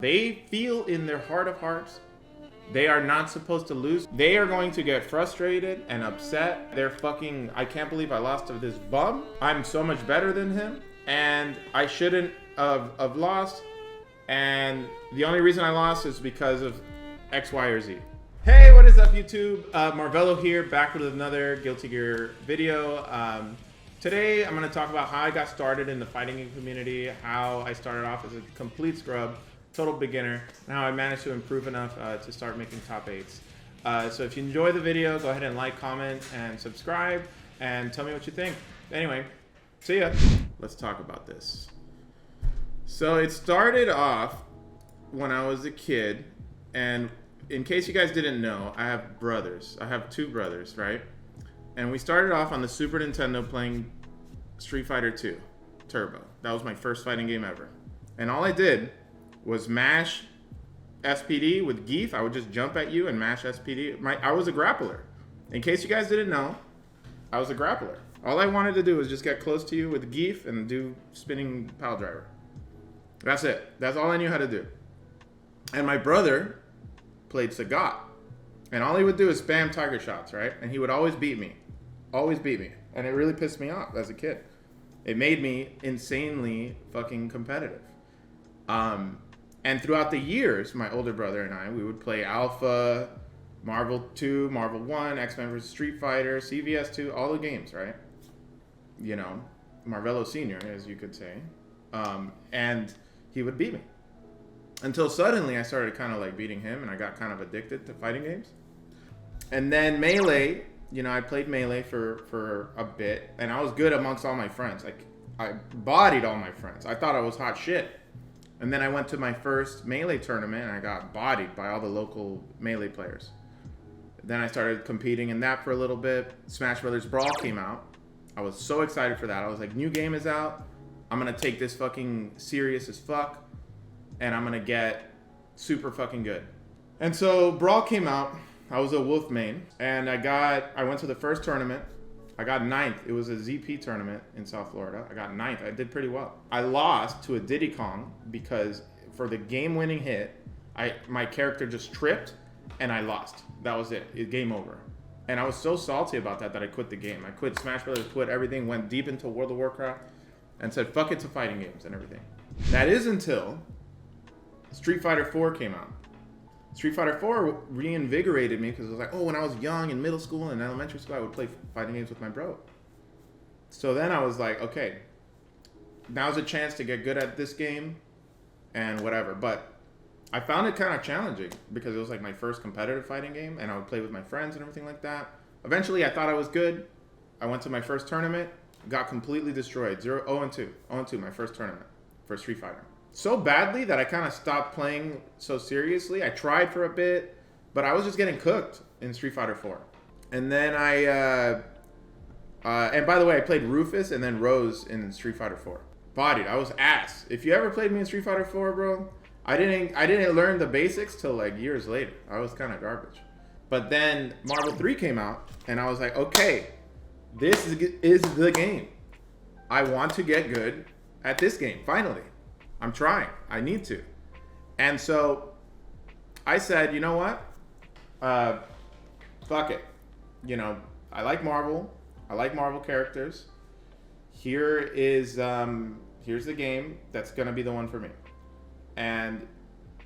They feel in their heart of hearts they are not supposed to lose. They are going to get frustrated and upset. They're fucking, I can't believe I lost to this bum. I'm so much better than him and I shouldn't have lost. And the only reason I lost is because of X, Y, or Z. Hey, what is up YouTube? Marvello here, back with another Guilty Gear video. Today I'm going to talk about how I got started in the fighting game community, how I started off as a complete scrub, total beginner, and how I managed to improve enough to start making top 8s. So if you enjoy the video, go ahead and like, comment, and subscribe, and tell me what you think. Anyway, see ya. Let's talk about this. So it started off when I was a kid, and in case you guys didn't know, I have brothers. I have two brothers, right? And we started off on the Super Nintendo playing Street Fighter 2 Turbo. That was my first fighting game ever. And all I did was mash SPD with Geef. I would just jump at you and mash SPD. I was a grappler. In case you guys didn't know, I was a grappler. All I wanted to do was just get close to you with Geef and do spinning pile driver. That's it. That's all I knew how to do. And my brother played Sagat. And all he would do is spam tiger shots, right? And he would always beat me. Always beat me. And it really pissed me off as a kid. It made me insanely fucking competitive. And throughout the years, my older brother and I, we would play Alpha, Marvel 2, Marvel 1, X-Men vs. Street Fighter, CVS 2, all the games, right? You know, Marvello Sr., as you could say. And he would beat me. Until suddenly I started kind of like beating him and I got kind of addicted to fighting games. And then Melee, you know, I played Melee for a bit and I was good amongst all my friends. Like, I bodied all my friends. I thought I was hot shit. And then I went to my first Melee tournament and I got bodied by all the local Melee players. Then I started competing in that for a little bit. Smash Brothers Brawl came out. I was so excited for that. I was like, new game is out. I'm going to take this fucking serious as fuck. And I'm going to get super fucking good. And so Brawl came out. I was a Wolf main. And I went to the first tournament. I got 9th. It was a ZP tournament in South Florida. I got 9th. I did pretty well. I lost to a Diddy Kong because for the game-winning hit, my character just tripped and I lost. That was it. Game over. And I was so salty about that I quit the game. I quit Smash Brothers, quit everything, went deep into World of Warcraft, and said fuck it to fighting games and everything. That is until Street Fighter 4 came out. Street Fighter 4 reinvigorated me because it was like, oh, when I was young in middle school and elementary school, I would play fighting games with my bro. So then I was like, okay, now's a chance to get good at this game and whatever. But I found it kind of challenging because it was like my first competitive fighting game and I would play with my friends and everything like that. Eventually, I thought I was good. I went to my first tournament, got completely destroyed. 0-2, my first tournament for Street Fighter. So badly that I kind of stopped playing so seriously. I tried for a bit, but I was just getting cooked in Street Fighter 4. And then and by the way, I played Rufus and then Rose in Street Fighter 4. Bodied, I was ass. If you ever played me in Street Fighter 4, bro, I didn't learn the basics till like years later. I was kind of garbage. But then Marvel 3 came out and I was like, okay, this is the game. I want to get good at this game, finally. I'm trying. I need to. And so I said, you know what? Fuck it. You know, I like Marvel. I like Marvel characters. Here's the game that's going to be the one for me. And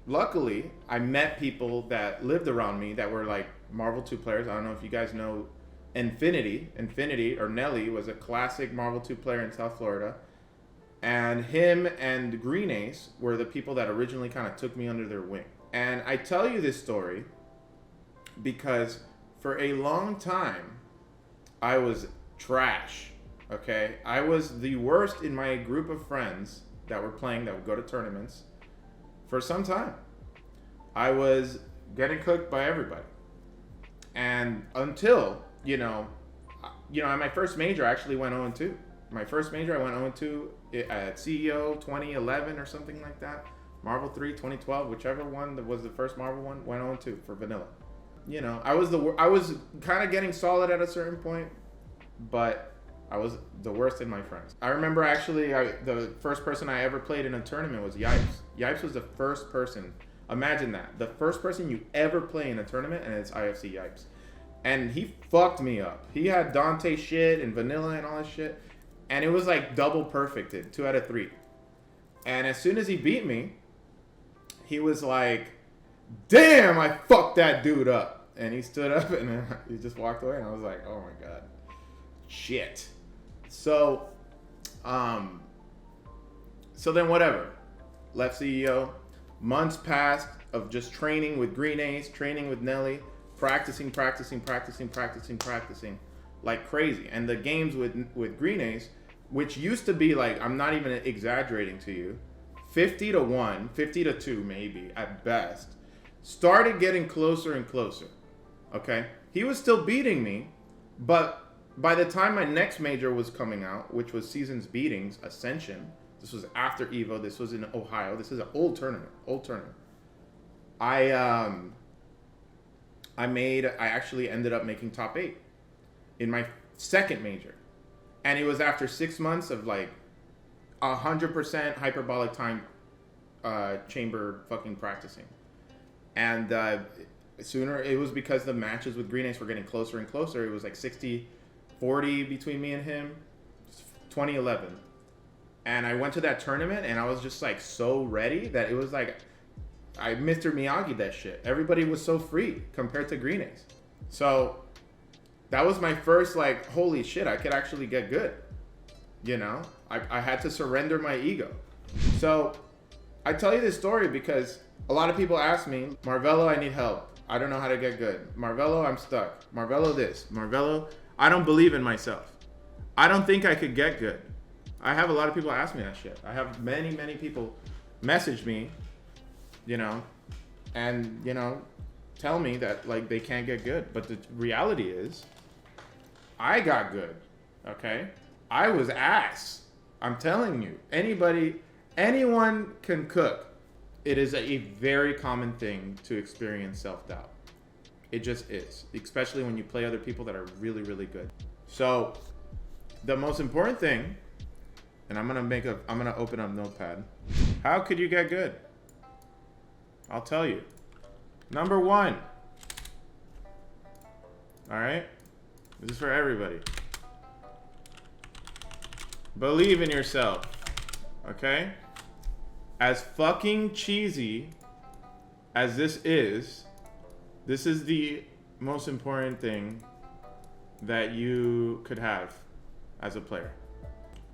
luckily, I met people that lived around me that were like Marvel 2 players. I don't know if you guys know Infinity. Infinity, or Nelly, was a classic Marvel 2 player in South Florida. And him and Green Ace were the people that originally kind of took me under their wing. And I tell you this story because for a long time, I was trash, okay? I was the worst in my group of friends that were playing, that would go to tournaments for some time. I was getting cooked by everybody. And until, you know, at my first major, I actually went 0-2. My first major, I went 0-2 at CEO 2011 or something like that. Marvel 3 2012, whichever one that was the first Marvel one, went 0-2 for vanilla. You know, I was kind of getting solid at a certain point, but I was the worst in my friends. I remember actually, the first person I ever played in a tournament was Yipes. Yipes was the first person. Imagine that. The first person you ever play in a tournament, and it's IFC Yipes. And he fucked me up. He had Dante shit and vanilla and all that shit. And it was like double perfected, 2 out of 3. And as soon as he beat me, he was like, damn, I fucked that dude up. And he stood up and then he just walked away. And I was like, oh my God. Shit. So then whatever. Left CEO. Months passed of just training with Green Ace, training with Nelly, practicing like crazy. And the games with Green Ace, which used to be like, I'm not even exaggerating to you, 50-1, 50-2 maybe at best, started getting closer and closer. Okay? He was still beating me, but by the time my next major was coming out, which was Seasons Beatings, Ascension, this was after EVO, this was in Ohio, this is an old tournament. I actually ended up making top 8 in my second major. And it was after 6 months of like 100% hyperbolic time chamber fucking practicing. And sooner, it was because the matches with Green Ace were getting closer and closer. It was like 60-40 between me and him, 2011. And I went to that tournament and I was just like so ready that it was like, I Mr. Miyagi that shit. Everybody was so free compared to Green Ace. So that was my first like, holy shit, I could actually get good. You know, I had to surrender my ego. So I tell you this story because a lot of people ask me, Marvelo, I need help. I don't know how to get good. Marvelo, I'm stuck. Marvelo this. Marvelo, I don't believe in myself. I don't think I could get good. I have a lot of people ask me that shit. I have many people message me, you know, and, you know, tell me that, like, they can't get good. But the reality is, I got good, okay? I was ass. I'm telling you. Anyone can cook. It is a very common thing to experience self-doubt. It just is, especially when you play other people that are really, really good. So the most important thing, and I'm gonna open up Notepad. How could you get good? I'll tell you. Number 1. All right? This is for everybody. Believe in yourself. Okay? As fucking cheesy as this is the most important thing that you could have as a player.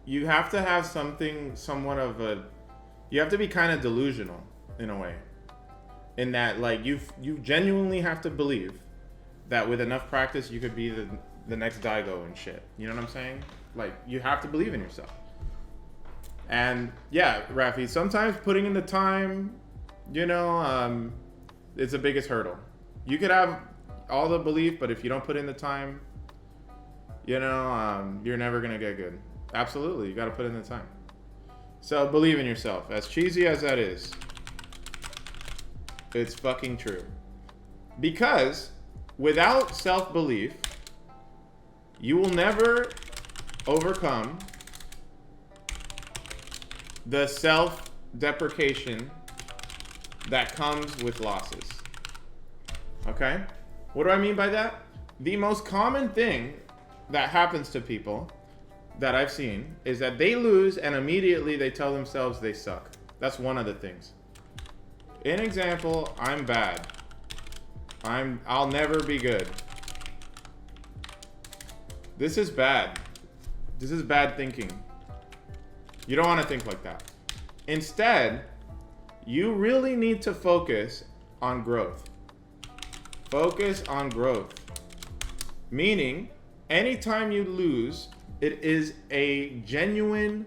You have to have something, you have to be kind of delusional in a way. In that, like, you genuinely have to believe that with enough practice, you could be the next Daigo and shit. You know what I'm saying? Like, you have to believe in yourself. And yeah, Rafi, sometimes putting in the time, you know, it's the biggest hurdle. You could have all the belief, but if you don't put in the time, you know, you're never gonna get good. Absolutely, you gotta put in the time. So believe in yourself. As cheesy as that is, it's fucking true. Because without self-belief, you will never overcome the self-deprecation that comes with losses. Okay? What do I mean by that? The most common thing that happens to people that I've seen is that they lose and immediately they tell themselves they suck. That's one of the things. In example, I'm bad. I'll never be good. This is bad. This is bad thinking. You don't want to think like that. Instead, you really need to focus on growth. Focus on growth. Meaning, anytime you lose, it is a genuine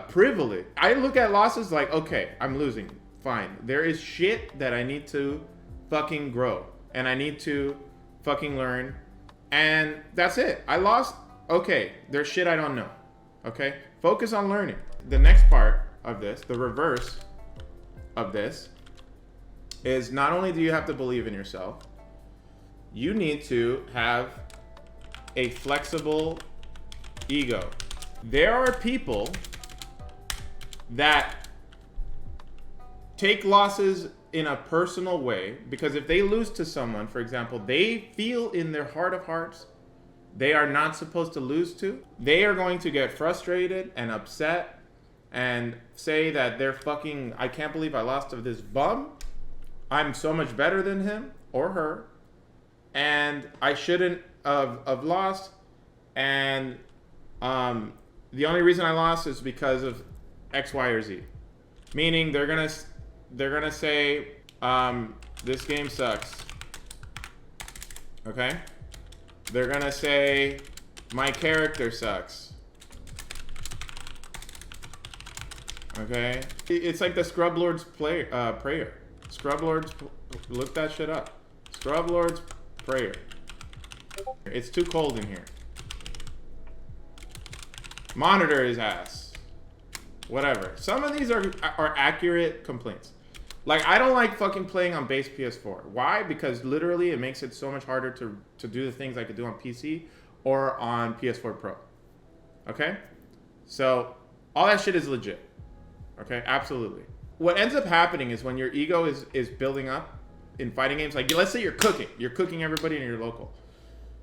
privilege. I look at losses like, okay, I'm losing. Fine. There is shit that I need to fucking grow. And I need to fucking learn. And that's it. I lost. Okay, there's shit I don't know. Okay? Focus on learning. The next part of this, the reverse of this, is not only do you have to believe in yourself, you need to have a flexible ego. There are people that take losses in a personal way, because if they lose to someone, for example, they feel in their heart of hearts they are not supposed to lose to, they are going to get frustrated and upset and say that they're fucking, I can't believe I lost to this bum. I'm so much better than him or her, and I shouldn't have lost. And the only reason I lost is because of X, Y, or Z. Meaning they're gonna say this game sucks. Okay? They're gonna say my character sucks. Okay? It's like the Scrub Lord's prayer. Scrub Lord's, look that shit up. Scrub Lord's prayer. It's too cold in here. Monitor his ass. Whatever. Some of these are accurate complaints. Like, I don't like fucking playing on base PS4. Why? Because literally it makes it so much harder to do the things I could do on PC or on PS4 Pro. Okay? So, all that shit is legit. Okay? Absolutely. What ends up happening is when your ego is building up in fighting games, like, let's say you're cooking everybody in your local.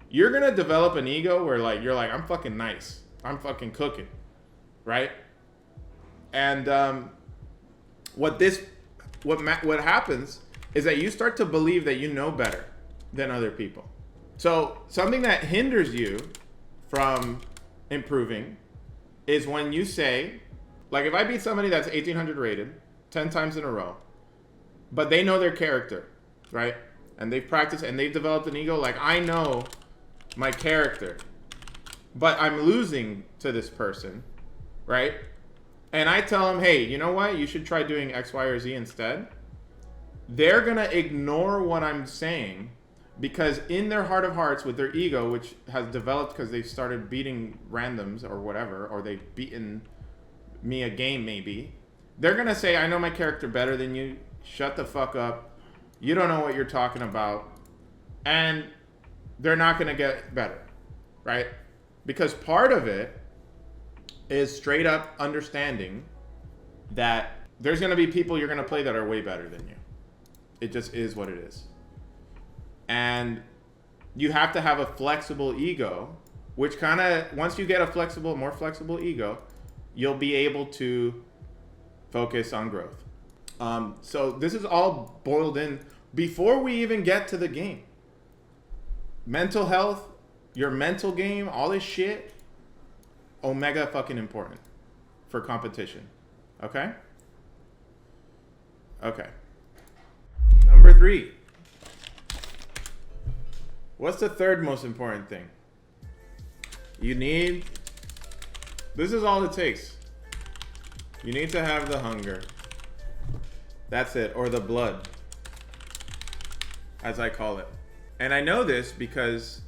You're gonna develop an ego where, like, you're like, I'm fucking nice. I'm fucking cooking. Right? And what happens is that you start to believe that you know better than other people. So something that hinders you from improving is when you say, like, if I beat somebody that's 1800 rated 10 times in a row, but they know their character, right? And they've practiced and they've developed an ego, like, I know my character, but I'm losing to this person, right? And I tell them, hey, you know what? You should try doing X, Y, or Z instead. They're going to ignore what I'm saying because in their heart of hearts with their ego, which has developed because they've started beating randoms or whatever, or they've beaten me a game maybe, they're going to say, I know my character better than you. Shut the fuck up. You don't know what you're talking about. And they're not going to get better, right? Because part of it is straight up understanding that there's going to be people you're going to play that are way better than you. It just is what it is. And you have to have a flexible ego, which kind of, once you get a more flexible ego, you'll be able to focus on growth. So this is all boiled in before we even get to the game. Mental health, your mental game, all this shit, omega fucking important for competition. Okay? Okay. Number 3. What's the third most important thing? This is all it takes. You need to have the hunger. That's it. Or the blood, as I call it. And I know this because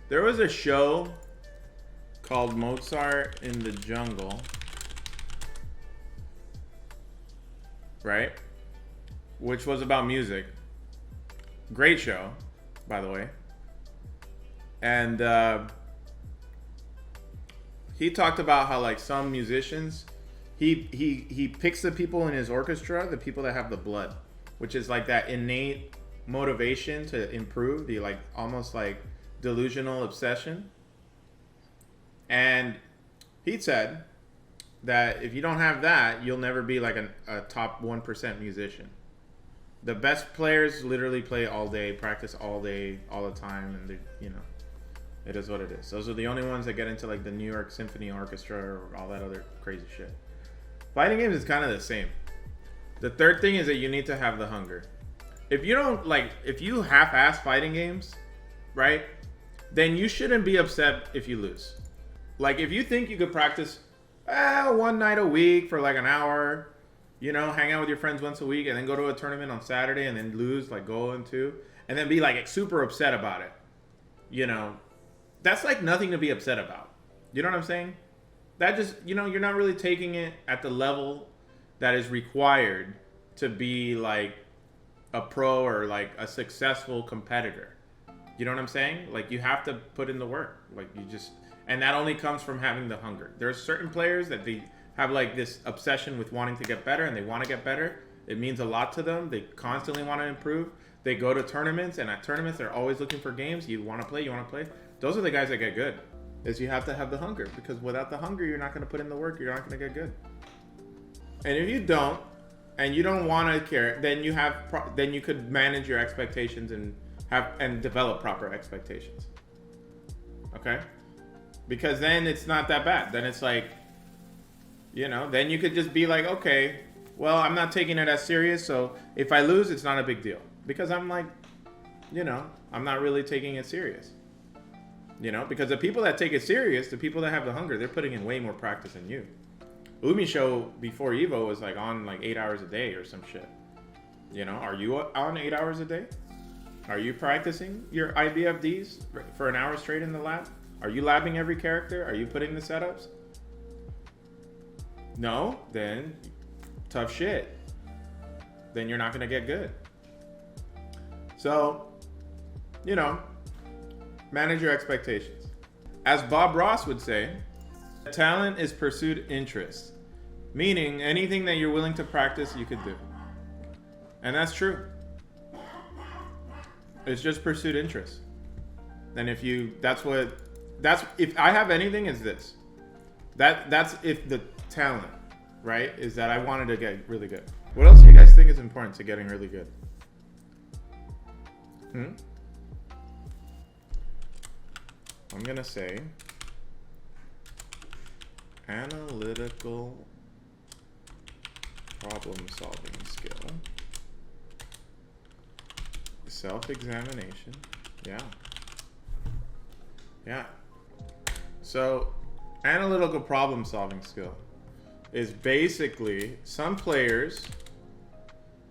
there was a show called Mozart in the Jungle, right? Which was about music. Great show, by the way. And he talked about how, like, some musicians, he picks the people in his orchestra, the people that have the blood, which is like that innate motivation to improve, the like almost like delusional obsession. And he said that if you don't have that, you'll never be like a top 1% musician. The best players literally play all day, practice all day, all the time, and it is what it is. Those are the only ones that get into like the New York Symphony Orchestra or all that other crazy shit. Fighting games is kind of the same. The third thing is that you need to have the hunger. If you half-ass fighting games, right, then you shouldn't be upset if you lose. Like, if you think you could practice one night a week for like an hour, hang out with your friends once a week and then go to a tournament on Saturday and then lose, like go into, and then be like super upset about it, that's like nothing to be upset about. You know what I'm saying? That just, you're not really taking it at the level that is required to be like a pro or like a successful competitor. You know what I'm saying? Like, you have to put in the work. Like, and that only comes from having the hunger. There are certain players that they have like this obsession with wanting to get better and they want to get better. It means a lot to them. They constantly want to improve. They go to tournaments, and at tournaments, they're always looking for games. You want to play, you want to play. Those are the guys that get good. Is you have to have the hunger, because without the hunger, you're not going to put in the work. You're not going to get good. And if you don't, and you don't want to care, then you could manage your expectations and develop proper expectations. Okay? Because then it's not that bad. Then it's like, then you could just be like, okay, well, I'm not taking it as serious, so if I lose, it's not a big deal. Because I'm like, I'm not really taking it serious. Because the people that take it serious, the people that have the hunger, they're putting in way more practice than you. Umi show before Evo was like on like 8 hours a day or some shit. Are you on 8 hours a day? Are you practicing your IBFDs for an hour straight in the lab? Are you labbing every character? Are you putting the setups? No, then tough shit. Then you're not going to get good. So, manage your expectations. As Bob Ross would say, talent is pursued interest, meaning anything that you're willing to practice, you could do. And that's true. It's just pursued interest. And if I have anything, it's this. That's if the talent, right, is that I wanted to get really good. What else do you guys think is important to getting really good? I'm gonna say analytical problem-solving skill, self-examination. Yeah. So, analytical problem-solving skill is basically some players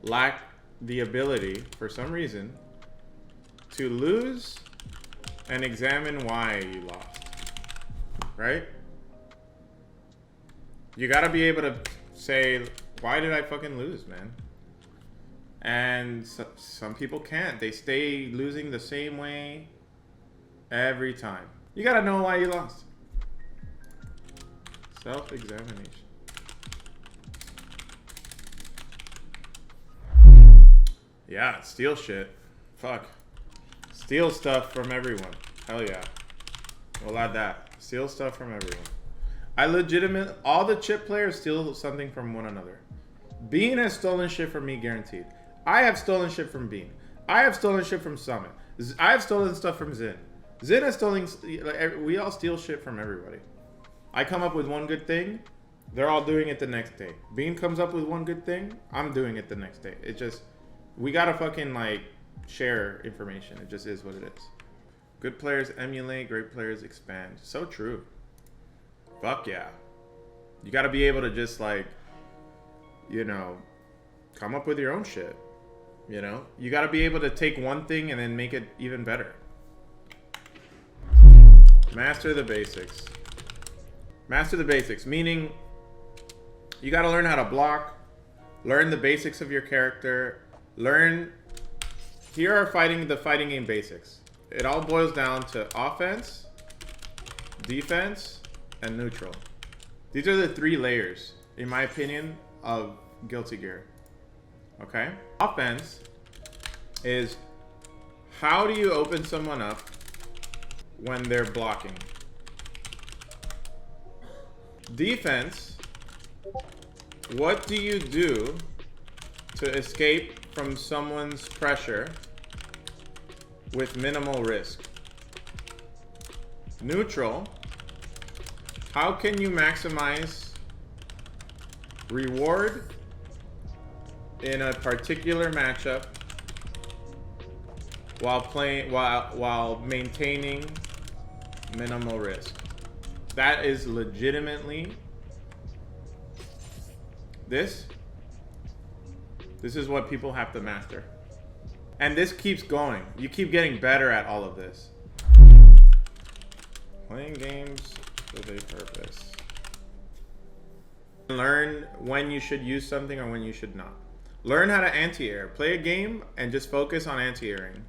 lack the ability, for some reason, to lose and examine why you lost, right? You gotta be able to say, why did I fucking lose, man? And some people can't. They stay losing the same way every time. You gotta know why you lost. Self-examination. Yeah, steal shit. Fuck. Steal stuff from everyone. Hell yeah. We'll add that. Steal stuff from everyone. All the chip players steal something from one another. Bean has stolen shit from me, guaranteed. I have stolen shit from Bean. I have stolen shit from Summit. I have stolen stuff from Zin. Zin has stolen, we all steal shit from everybody. I come up with one good thing, they're all doing it the next day. Bean comes up with one good thing, I'm doing it the next day. It just, we gotta fucking share information. It just is what it is. Good players emulate, great players expand. So true. Fuck yeah. You gotta be able to just come up with your own shit. You gotta be able to take one thing and then make it even better. Master the basics. Master the basics, meaning you gotta learn how to block, learn the basics of your character, here are the fighting game basics. It all boils down to offense, defense, and neutral. These are the 3 layers, in my opinion, of Guilty Gear. Okay? Offense is, how do you open someone up when they're blocking? Defense, what do you do to escape from someone's pressure with minimal risk? Neutral, how can you maximize reward in a particular matchup while maintaining minimal risk? That is legitimately this is what people have to master. And this keeps going. You keep getting better at all of this. Playing games with a purpose. Learn when you should use something or when you should not. Learn how to anti-air. Play a game and just focus on anti-airing.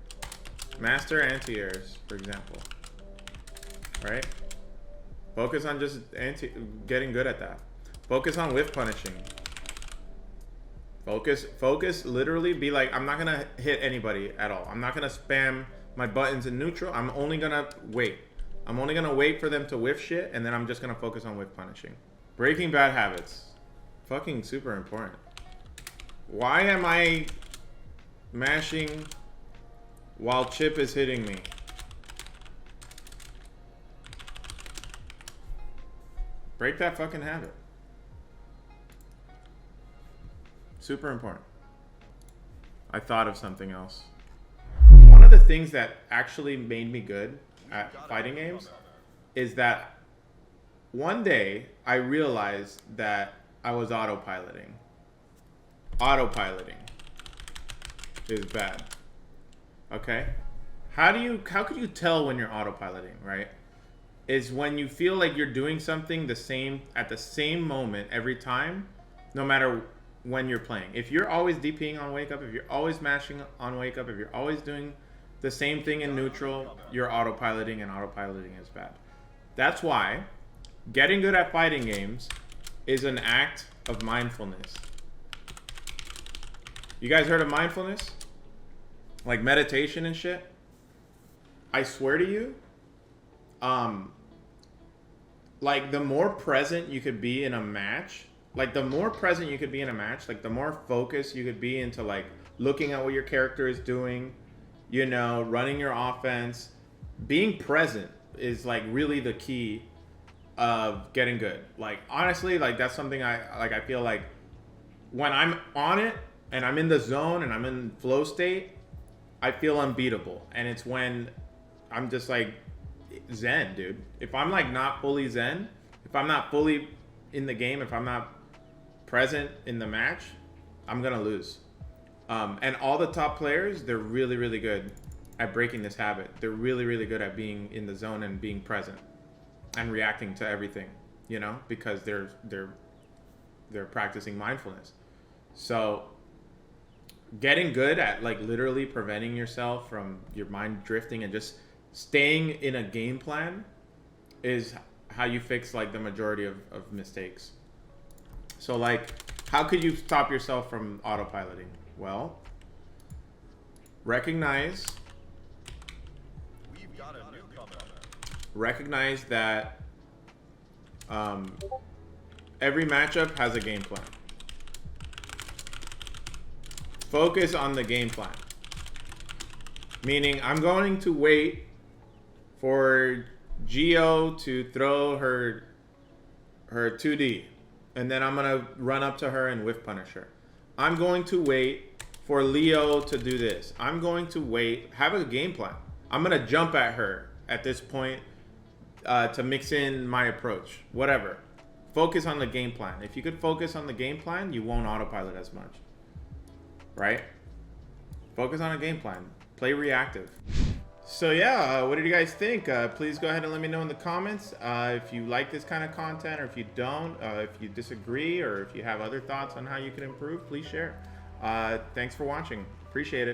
Master anti-airs, for example. Right? Focus on just getting good at that. Focus on whiff punishing. Focus, literally be like, I'm not gonna hit anybody at all. I'm not gonna spam my buttons in neutral. I'm only gonna wait. I'm only gonna wait for them to whiff shit, and then I'm just gonna focus on whiff punishing. Breaking bad habits. Fucking super important. Why am I mashing while Chip is hitting me? Break that fucking habit. Super important. I thought of something else. One of the things that actually made me good at fighting games is that one day I realized that I was autopiloting. Autopiloting is bad. Okay? How could you tell when you're autopiloting, right? Is when you feel like you're doing something at the same moment every time, no matter when you're playing. If you're always DPing on wake up, if you're always mashing on wake up, if you're always doing the same thing in neutral, you're autopiloting, and autopiloting is bad. That's why getting good at fighting games is an act of mindfulness. You guys heard of mindfulness? Like meditation and shit? I swear to you, like the more present you could be in a match, like the more focused you could be into like looking at what your character is doing, you know, running your offense. Being present is like really the key of getting good. Like honestly, like that's something I feel like when I'm on it and I'm in the zone and I'm in flow state, I feel unbeatable. And it's when I'm just like zen, dude. If I'm like not fully zen, if I'm not fully in the game, if I'm not present in the match, I'm gonna lose. And all the top players, they're really, really good at breaking this habit. They're really, really good at being in the zone and being present and reacting to everything, you know, because they're practicing mindfulness. So getting good at like literally preventing yourself from your mind drifting and just staying in a game plan is how you fix like the majority of mistakes. So like, how could you stop yourself from autopiloting? Well, recognize that every matchup has a game plan. Focus on the game plan. Meaning, I'm going to wait for Geo to throw her 2D, and then I'm gonna run up to her and whiff punish her. I'm going to wait for Leo to do this. I'm going to wait, have a game plan. I'm gonna jump at her at this point to mix in my approach. Whatever. Focus on the game plan. If you could focus on the game plan, you won't autopilot as much. Right? Focus on a game plan. Play reactive. So yeah, what did you guys think? Please go ahead and let me know in the comments if you like this kind of content, or if you don't, if you disagree, or if you have other thoughts on how you can improve, please share. Thanks for watching. Appreciate it.